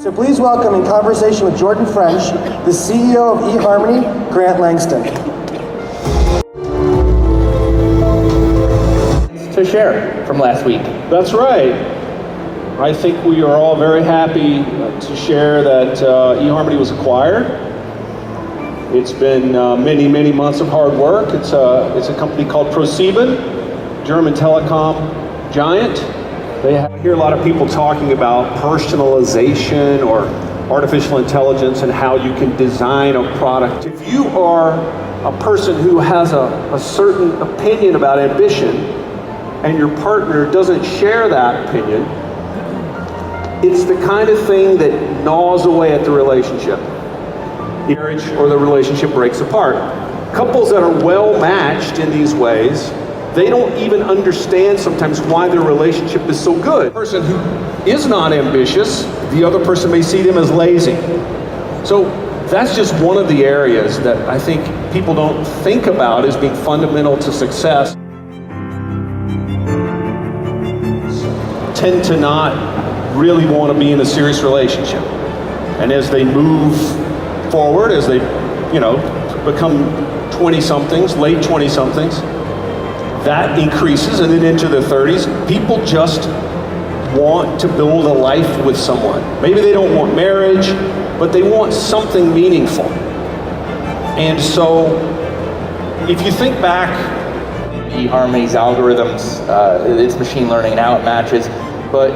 So please welcome in conversation with Jordan French, the CEO of eHarmony, Grant Langston. To share from last week. That's right. I think we are all very happy to share that eHarmony was acquired. It's been many months of hard work. It's a company called ProSieben, German telecom giant. I hear a lot of people talking about personalization or artificial intelligence and how you can design a product. If you are a person who has a certain opinion about ambition and your partner doesn't share that opinion, it's the kind of thing that gnaws away at the relationship. Marriage or the relationship breaks apart. Couples that are well matched in these ways, they don't even understand sometimes why their relationship is so good. The person who is not ambitious, the other person may see them as lazy. So that's just one of the areas that I think people don't think about as being fundamental to success. Tend to not really want to be in a serious relationship. And as they move forward, as they, become 20-somethings, late 20-somethings, that increases, and then into their 30s, people just want to build a life with someone. Maybe they don't want marriage, but they want something meaningful. And so, if you think back, eHarmony's algorithms, it's machine learning and how it matches. But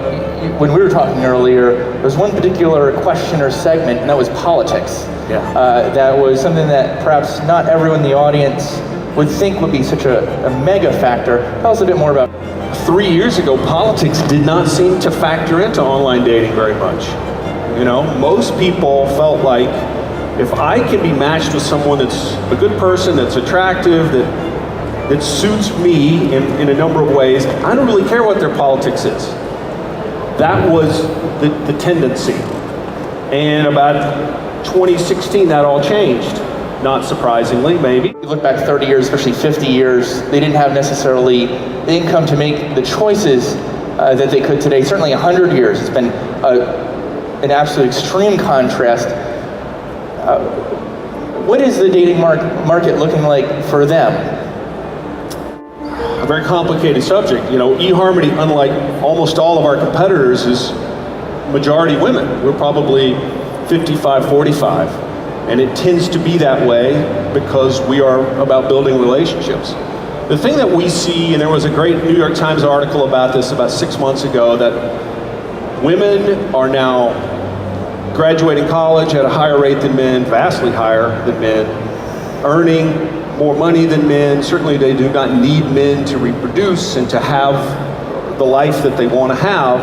when we were talking earlier, there was one particular question or segment, and that was politics. Yeah. That was something that perhaps not everyone in the audience would think would be such a mega factor. Tell us a bit more about it. 3 years ago, politics did not seem to factor into online dating very much. Most people felt like if I can be matched with someone that's a good person, that's attractive, that suits me in a number of ways, I don't really care what their politics is. That was the tendency. And about 2016, that all changed. Not surprisingly, maybe. You look back 30 years, especially 50 years, they didn't have necessarily the income to make the choices that they could today. Certainly 100 years, it's been an absolute extreme contrast. What is the dating market looking like for them? A very complicated subject. eHarmony, unlike almost all of our competitors, is majority women. We're probably 55-45. And it tends to be that way because we are about building relationships. The thing that we see, and there was a great New York Times article about this about 6 months ago, that women are now graduating college at a higher rate than men, vastly higher than men, earning more money than men. Certainly they do not need men to reproduce and to have the life that they want to have.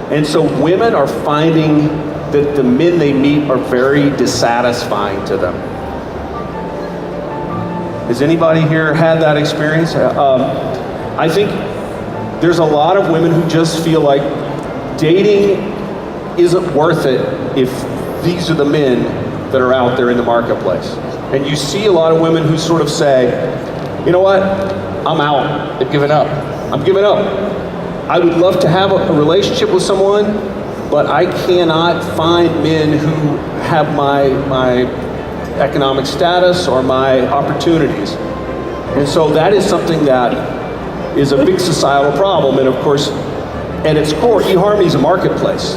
And so women are finding that the men they meet are very dissatisfying to them. Has anybody here had that experience? I think there's a lot of women who just feel like dating isn't worth it if these are the men that are out there in the marketplace. And you see a lot of women who sort of say, you know what, I'm out. They've given up. I'm giving up. I would love to have a relationship with someone, but I cannot find men who have my economic status or my opportunities. And so that is something that is a big societal problem. And of course, at its core, eHarmony is a marketplace.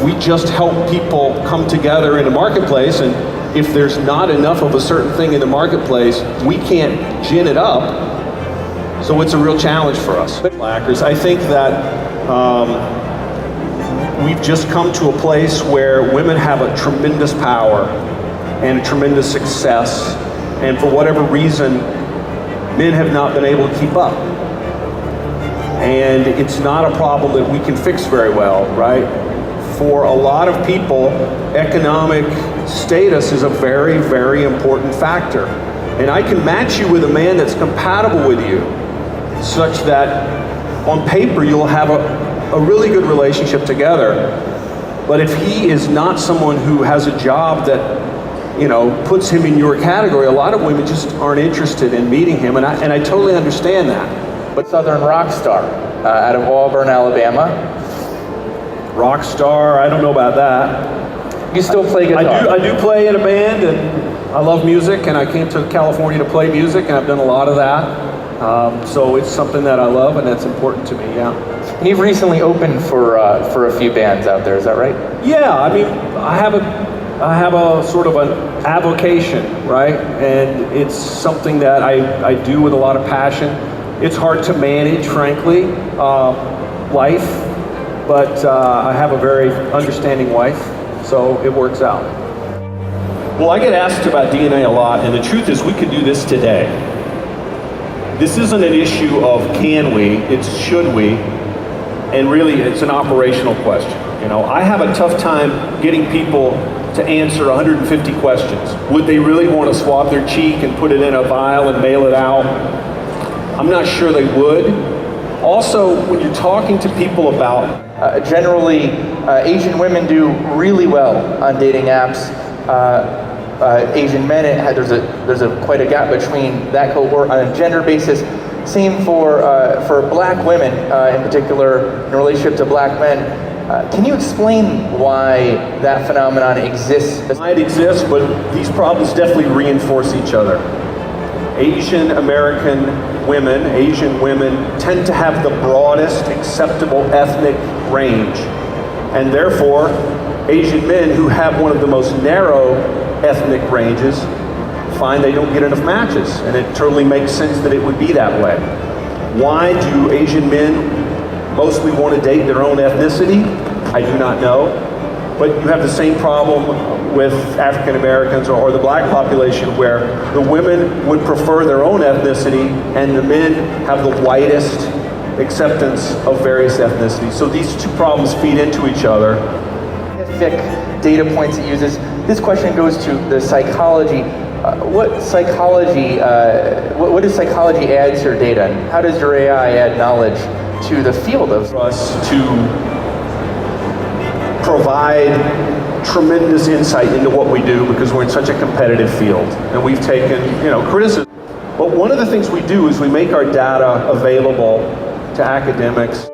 We just help people come together in a marketplace, and if there's not enough of a certain thing in the marketplace, we can't gin it up. So it's a real challenge for us. I think that we've just come to a place where women have a tremendous power and a tremendous success, and for whatever reason, men have not been able to keep up. And it's not a problem that we can fix very well, right? For a lot of people, economic status is a very, very important factor. And I can match you with a man that's compatible with you, such that on paper you'll have a really good relationship together. But if he is not someone who has a job that puts him in your category, a lot of women just aren't interested in meeting him, and I totally understand that. But Southern rock star out of Auburn, Alabama, rock star, I don't know about that. You still play guitar? I do play in a band, and I love music, and I came to California to play music, and I've done a lot of that. So it's something that I love, and that's important to me, yeah. And you've recently opened for a few bands out there, is that right? Yeah, I mean, I have a sort of an avocation, right? And it's something that I do with a lot of passion. It's hard to manage, frankly, life, but I have a very understanding wife, so it works out. Well, I get asked about DNA a lot, and the truth is we could do this today. This isn't an issue of can we, it's should we, and really it's an operational question. You know, I have a tough time getting people to answer 150 questions. Would they really want to swab their cheek and put it in a vial and mail it out? I'm not sure they would. Also, when you're talking to people about... Generally, Asian women do really well on dating apps. Asian men, there's quite a gap between that cohort on a gender basis. Same for black women, in particular, in relationship to black men. Can you explain why that phenomenon exists? It might exist, but these problems definitely reinforce each other. Asian women tend to have the broadest acceptable ethnic range, and therefore Asian men who have one of the most narrow ethnic ranges find they don't get enough matches, and it totally makes sense that it would be that way. Why do Asian men mostly want to date their own ethnicity? I do not know, but you have the same problem with African Americans or the black population, where the women would prefer their own ethnicity and the men have the widest acceptance of various ethnicities. So these two problems feed into each other. Thick data points it uses. This question goes to the psychology. What does psychology add to your data? And how does your AI add knowledge to the field of... For us to provide tremendous insight into what we do, because we're in such a competitive field, and we've taken, criticism. But one of the things we do is we make our data available to academics.